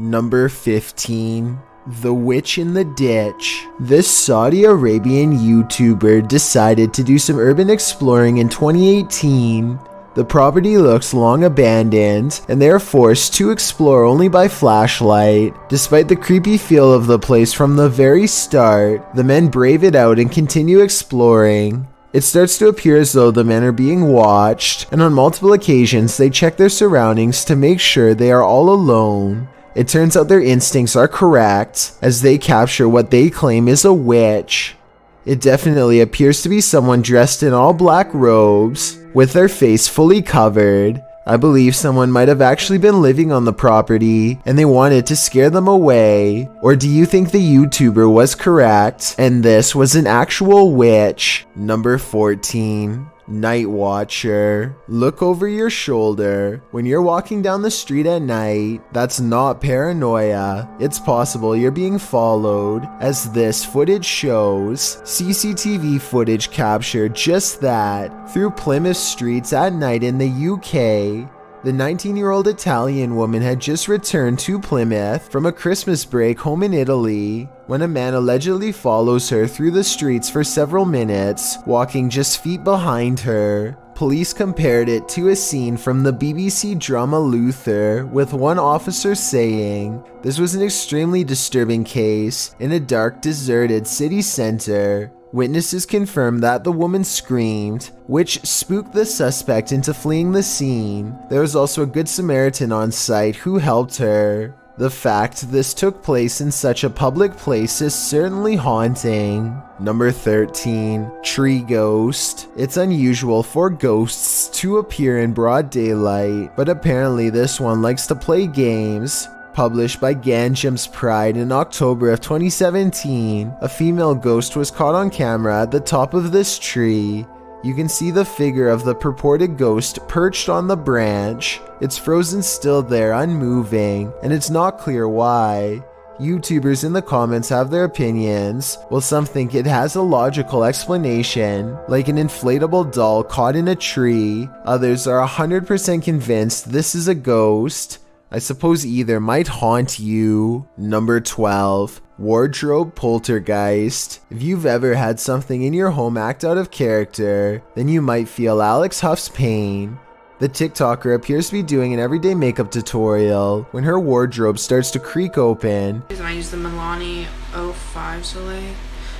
Number 15. The Witch in the Ditch. This Saudi Arabian YouTuber decided to do some urban exploring in 2018. The property looks long abandoned, and they are forced to explore only by flashlight. Despite the creepy feel of the place from the very start, the men brave it out and continue exploring. It starts to appear as though the men are being watched, and on multiple occasions they check their surroundings to make sure they are all alone. It turns out their instincts are correct, as they capture what they claim is a witch. It definitely appears to be someone dressed in all black robes, with their face fully covered. I believe someone might have actually been living on the property, and they wanted to scare them away. Or do you think the YouTuber was correct, and this was an actual witch? Number 14. Night Watcher. Look over your shoulder. When you're walking down the street at night, that's not paranoia. It's possible you're being followed, as this footage shows. CCTV footage captured just that. Through Plymouth streets at night in the UK. The 19-year-old Italian woman had just returned to Plymouth from a Christmas break home in Italy when a man allegedly follows her through the streets for several minutes, walking just feet behind her. Police compared it to a scene from the BBC drama Luther, with one officer saying, "This was an extremely disturbing case in a dark, deserted city center." Witnesses confirmed that the woman screamed, which spooked the suspect into fleeing the scene. There was also a good Samaritan on site who helped her. The fact this took place in such a public place is certainly haunting. Number 13. Tree Ghost. It's unusual for ghosts to appear in broad daylight, but apparently this one likes to play games. Published by Ganjam's Pride in October of 2017, a female ghost was caught on camera at the top of this tree. You can see the figure of the purported ghost perched on the branch. It's frozen still there, unmoving, and it's not clear why. YouTubers in the comments have their opinions, while some think it has a logical explanation, like an inflatable doll caught in a tree. Others are 100% convinced this is a ghost. I suppose either might haunt you. Number 12. Wardrobe Poltergeist. If you've ever had something in your home act out of character, then you might feel Alex Huff's pain. The TikToker appears to be doing an everyday makeup tutorial when her wardrobe starts to creak open. I use the Milani 05 Soleil,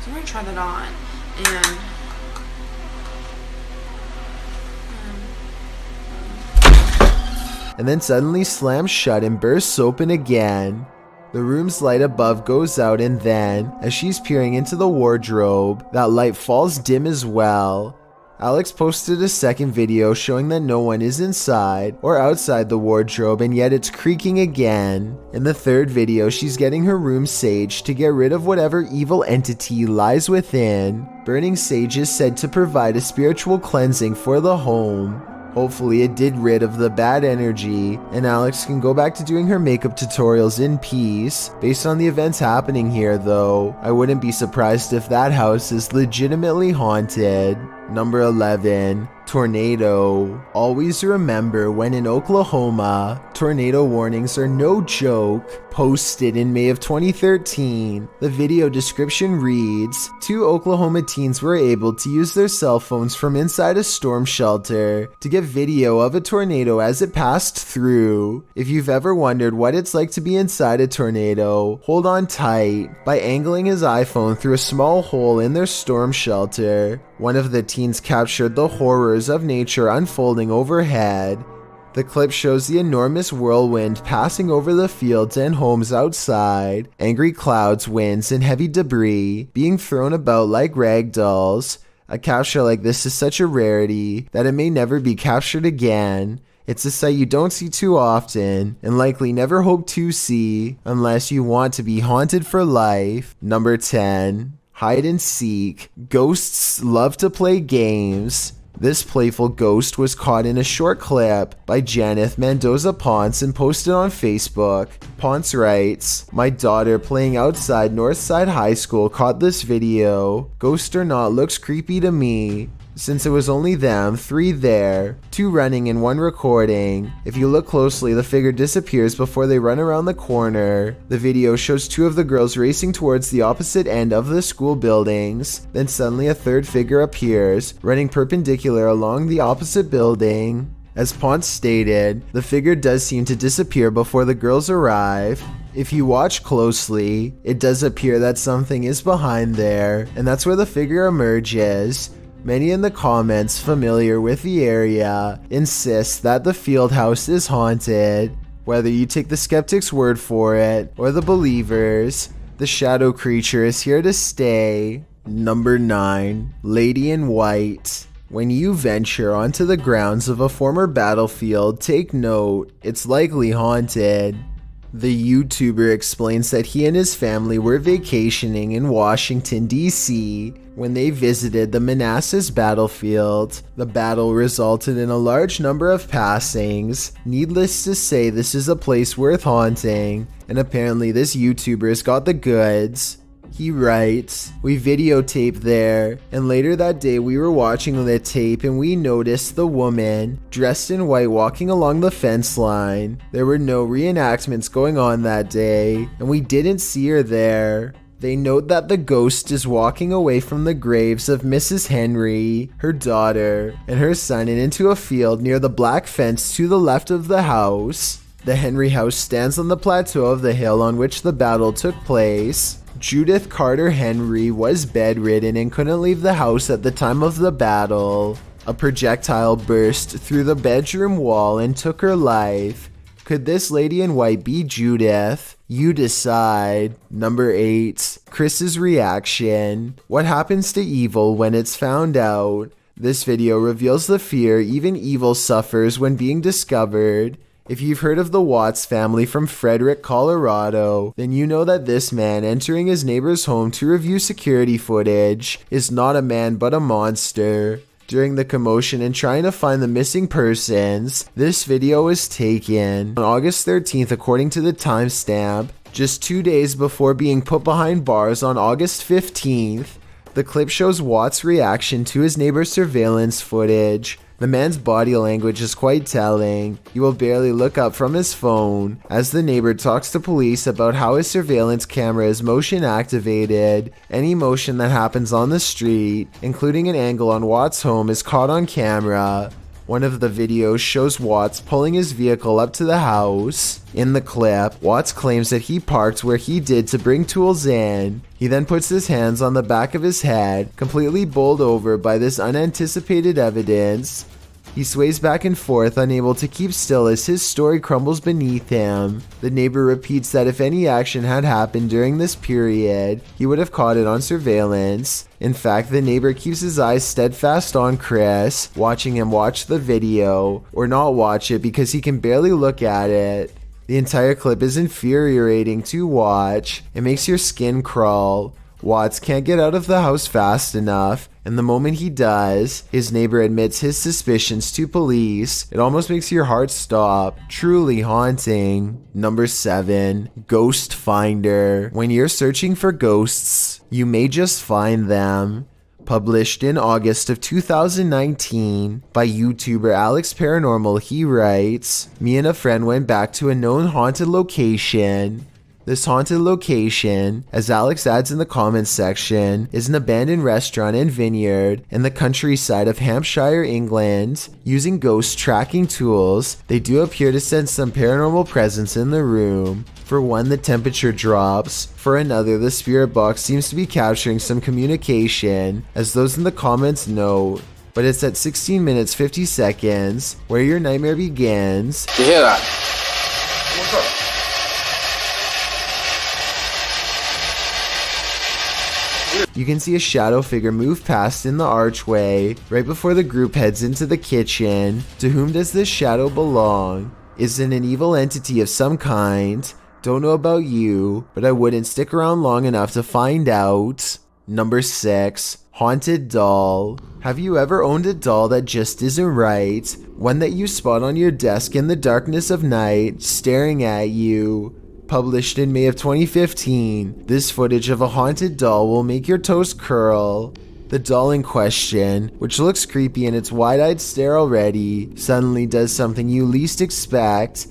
so I'm going to try that on. And then suddenly slams shut and bursts open again. The room's light above goes out, and then, as she's peering into the wardrobe, that light falls dim as well. Alex posted a second video showing that no one is inside or outside the wardrobe, and yet it's creaking again. In the third video, she's getting her room saged to get rid of whatever evil entity lies within. Burning sage is said to provide a spiritual cleansing for the home. Hopefully it did rid of the bad energy, and Alex can go back to doing her makeup tutorials in peace. Based on the events happening here though, I wouldn't be surprised if that house is legitimately haunted. Number 11. Tornado. Always remember when in Oklahoma, tornado warnings are no joke. Posted in May of 2013, the video description reads, 2 Oklahoma teens were able to use their cell phones from inside a storm shelter to get video of a tornado as it passed through. If you've ever wondered what it's like to be inside a tornado, hold on tight. By angling his iPhone through a small hole in their storm shelter, one of the teens captured the horrors of nature unfolding overhead. The clip shows the enormous whirlwind passing over the fields and homes outside, angry clouds, winds, and heavy debris being thrown about like rag dolls. A capture like this is such a rarity that it may never be captured again. It's a sight you don't see too often, and likely never hope to see, unless you want to be haunted for life. Number 10. Hide and seek. Ghosts love to play games. This playful ghost was caught in a short clip by Janeth Mendoza Ponce and posted on Facebook. Ponce writes, "My daughter playing outside Northside High School caught this video. Ghost or not, looks creepy to me. Since it was only them, 3 there, 2 running and 1 recording. If you look closely, the figure disappears before they run around the corner. The video shows 2 of the girls racing towards the opposite end of the school buildings. Then suddenly a 3rd figure appears, running perpendicular along the opposite building. As Ponce stated, the figure does seem to disappear before the girls arrive. If you watch closely, it does appear that something is behind there, and that's where the figure emerges. Many in the comments familiar with the area insist that the field house is haunted. Whether you take the skeptic's word for it or the believers, the shadow creature is here to stay. Number 9. Lady in White. When you venture onto the grounds of a former battlefield, take note, it's likely haunted. The YouTuber explains that he and his family were vacationing in Washington, D.C. when they visited the Manassas battlefield. The battle resulted in a large number of passings. Needless to say, this is a place worth haunting, and apparently this YouTuber's got the goods. He writes, "We videotaped there, and later that day we were watching the tape and we noticed the woman, dressed in white, walking along the fence line. There were no reenactments going on that day, and we didn't see her there." They note that the ghost is walking away from the graves of Mrs. Henry, her daughter, and her son and into a field near the black fence to the left of the house. The Henry house stands on the plateau of the hill on which the battle took place. Judith Carter Henry was bedridden and couldn't leave the house at the time of the battle. A projectile burst through the bedroom wall and took her life. Could this lady in white be Judith? You decide. Number 8. Chris's reaction. What happens to evil when it's found out? This video reveals the fear even evil suffers when being discovered. If you've heard of the Watts family from Frederick, Colorado, then you know that this man entering his neighbor's home to review security footage is not a man but a monster. During the commotion and trying to find the missing persons, this video was taken on August 13th according to the timestamp, just 2 days before being put behind bars on August 15th. The clip shows Watts' reaction to his neighbor's surveillance footage. The man's body language is quite telling. He will barely look up from his phone as the neighbor talks to police about how his surveillance camera is motion activated. Any motion that happens on the street, including an angle on Watts' home, is caught on camera. One of the videos shows Watts pulling his vehicle up to the house. In the clip, Watts claims that he parked where he did to bring tools in. He then puts his hands on the back of his head, completely bowled over by this unanticipated evidence. He sways back and forth, unable to keep still as his story crumbles beneath him. The neighbor repeats that if any action had happened during this period, he would have caught it on surveillance. In fact, the neighbor keeps his eyes steadfast on Chris, watching him watch the video, or not watch it because he can barely look at it. The entire clip is infuriating to watch. It makes your skin crawl. Watts can't get out of the house fast enough, and the moment he does, his neighbor admits his suspicions to police. It almost makes your heart stop. Truly haunting. Number 7. Ghost Finder. When you're searching for ghosts, you may just find them. Published in August of 2019 by YouTuber Alex Paranormal, he writes, "Me and a friend went back to a known haunted location. This haunted location, as Alex adds in the comments section, is an abandoned restaurant and vineyard in the countryside of Hampshire, England. Using ghost tracking tools, they do appear to sense some paranormal presence in the room. For one, the temperature drops. For another, the spirit box seems to be capturing some communication, as those in the comments note. But it's at 16 minutes 50 seconds where your nightmare begins." You hear that? What's up? You can see a shadow figure move past in the archway right before the group heads into the kitchen. To whom does this shadow belong? Is it an evil entity of some kind? Don't know about you, but I wouldn't stick around long enough to find out. Number 6. Haunted Doll. Have you ever owned a doll that just isn't right? One that you spot on your desk in the darkness of night, staring at you. Published in May of 2015, this footage of a haunted doll will make your toes curl. The doll in question, which looks creepy in its wide-eyed stare already, suddenly does something you least expect.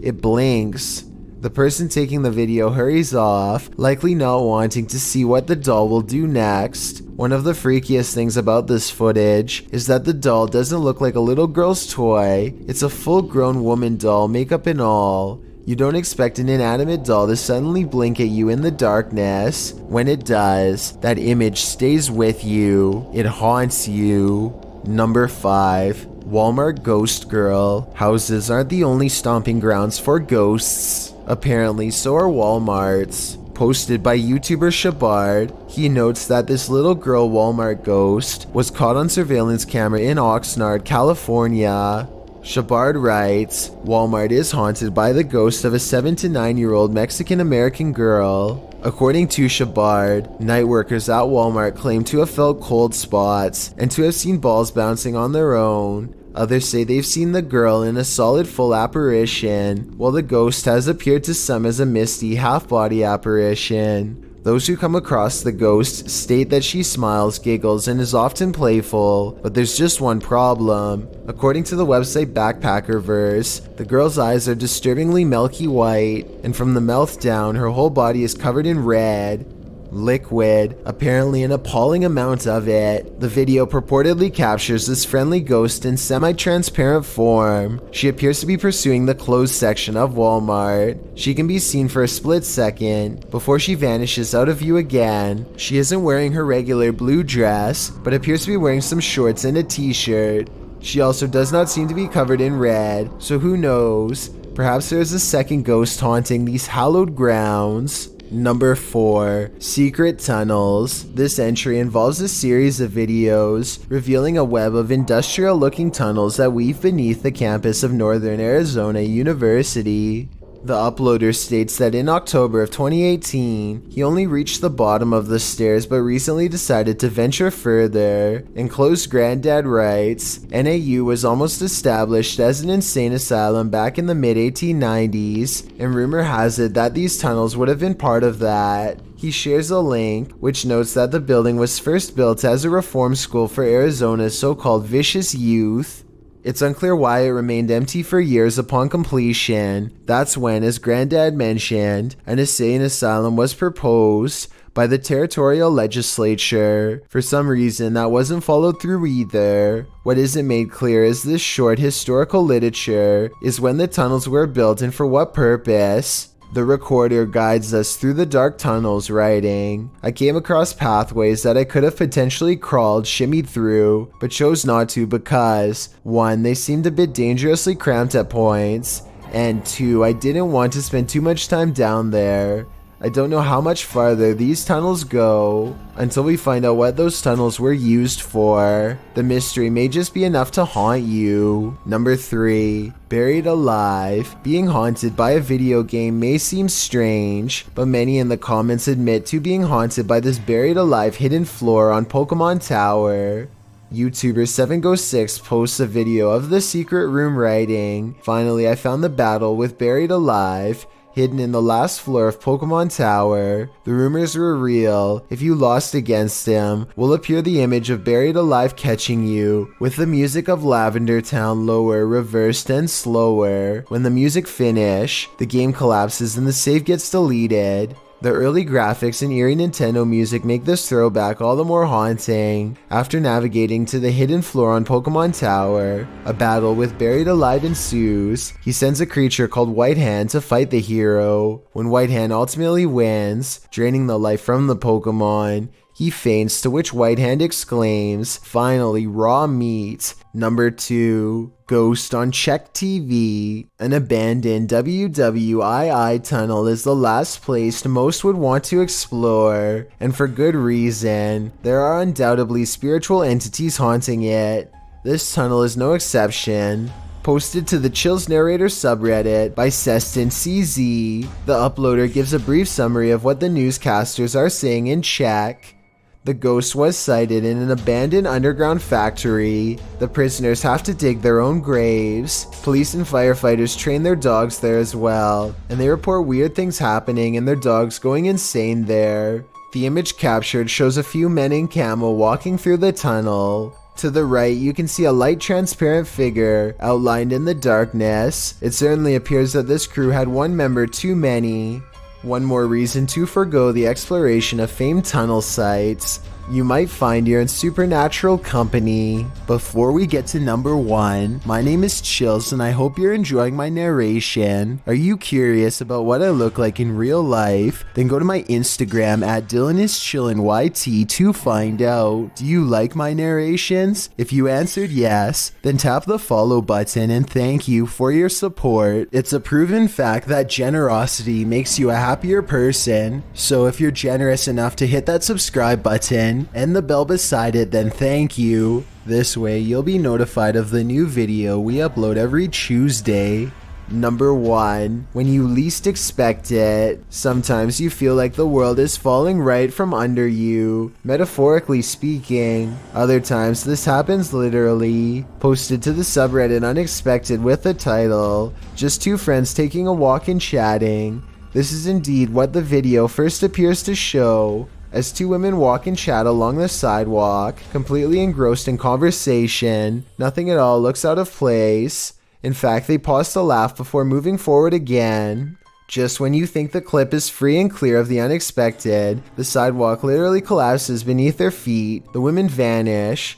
It blinks. The person taking the video hurries off, likely not wanting to see what the doll will do next. One of the freakiest things about this footage is that the doll doesn't look like a little girl's toy. It's a full-grown woman doll, makeup and all. You don't expect an inanimate doll to suddenly blink at you in the darkness. When it does, that image stays with you. It haunts you. Number 5. Walmart Ghost Girl. Houses aren't the only stomping grounds for ghosts. Apparently, so are Walmarts. Posted by YouTuber Shabard, he notes that this little girl Walmart ghost was caught on surveillance camera in Oxnard, California. Shabard writes, Walmart is haunted by the ghost of a 7 to 9-year-old Mexican-American girl. According to Shabard, night workers at Walmart claim to have felt cold spots and to have seen balls bouncing on their own. Others say they've seen the girl in a solid full apparition, while the ghost has appeared to some as a misty half-body apparition. Those who come across the ghost state that she smiles, giggles, and is often playful, but there's just one problem. According to the website Backpackerverse, the girl's eyes are disturbingly milky white, and from the mouth down, her whole body is covered in red. Liquid, apparently an appalling amount of it. The video purportedly captures this friendly ghost in semi-transparent form. She appears to be pursuing the closed section of Walmart. She can be seen for a split second before she vanishes out of view again. She isn't wearing her regular blue dress, but appears to be wearing some shorts and a t-shirt. She also does not seem to be covered in red, so who knows? Perhaps there is a second ghost haunting these hallowed grounds. Number 4. Secret Tunnels. This entry involves a series of videos revealing a web of industrial-looking tunnels that weave beneath the campus of Northern Arizona University. The uploader states that in October of 2018, he only reached the bottom of the stairs but recently decided to venture further. Enclosed Granddad writes, NAU was almost established as an insane asylum back in the mid-1890s, and rumor has it that these tunnels would have been part of that. He shares a link, which notes that the building was first built as a reform school for Arizona's so-called vicious youth. It's unclear why it remained empty for years upon completion. That's when, as Granddad mentioned, an insane asylum was proposed by the territorial legislature. For some reason, that wasn't followed through either. What isn't made clear is this short historical literature is when the tunnels were built and for what purpose. The recorder guides us through the dark tunnels, writing, I came across pathways that I could have potentially crawled, shimmied through, but chose not to because 1. They seemed a bit dangerously cramped at points, and 2. I didn't want to spend too much time down there. I don't know how much farther these tunnels go until we find out what those tunnels were used for. The mystery may just be enough to haunt you. Number 3. Buried Alive. Being haunted by a video game may seem strange, but many in the comments admit to being haunted by this buried alive hidden floor on Pokemon Tower. YouTuber 7Go6 posts a video of the secret room, writing, finally I found the battle with Buried Alive. Hidden in the last floor of Pokemon Tower. The rumors were real. If you lost against him, will appear the image of Buried Alive catching you, with the music of Lavender Town lower, reversed, and slower. When the music finish, the game collapses and the save gets deleted. The early graphics and eerie Nintendo music make this throwback all the more haunting. After navigating to the hidden floor on Pokemon Tower, a battle with Buried Alive ensues. He sends a creature called White Hand to fight the hero. When White Hand ultimately wins, draining the life from the Pokemon, he faints, to which White Hand exclaims, finally, raw meat. Number 2. Ghost on Czech TV. An abandoned WWII tunnel is the last place most would want to explore, and for good reason. There are undoubtedly spiritual entities haunting it. This tunnel is no exception. Posted to the Chills Narrator subreddit by Sestin CZ, the uploader gives a brief summary of what the newscasters are saying in Czech. The ghost was sighted in an abandoned underground factory. The prisoners have to dig their own graves. Police and firefighters train their dogs there as well, and they report weird things happening and their dogs going insane there. The image captured shows a few men in camo walking through the tunnel. To the right, you can see a light transparent figure outlined in the darkness. It certainly appears that this crew had one member too many. One more reason to forgo the exploration of famed tunnel sites. You might find you're in supernatural company. Before we get to number 1, my name is Chills and I hope you're enjoying my narration. Are you curious about what I look like in real life? Then go to my Instagram at DylanIsChillinYT to find out. Do you like my narrations? If you answered yes, then tap the follow button and thank you for your support. It's a proven fact that generosity makes you a happier person. So if you're generous enough to hit that subscribe button and the bell beside it, then thank you. This way you'll be notified of the new video we upload every Tuesday. Number 1, when you least expect it. Sometimes you feel like the world is falling right from under you, metaphorically speaking. Other times this happens literally. Posted to the subreddit Unexpected with the title, "Just two friends taking a walk and chatting." This is indeed what the video first appears to show. As two women walk and chat along the sidewalk, completely engrossed in conversation, nothing at all looks out of place. In fact, they pause to laugh before moving forward again. Just when you think the clip is free and clear of the unexpected, the sidewalk literally collapses beneath their feet, the women vanish.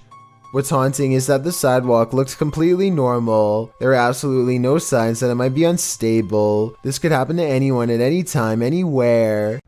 What's haunting is that the sidewalk looks completely normal. There are absolutely no signs that it might be unstable. This could happen to anyone at any time, anywhere.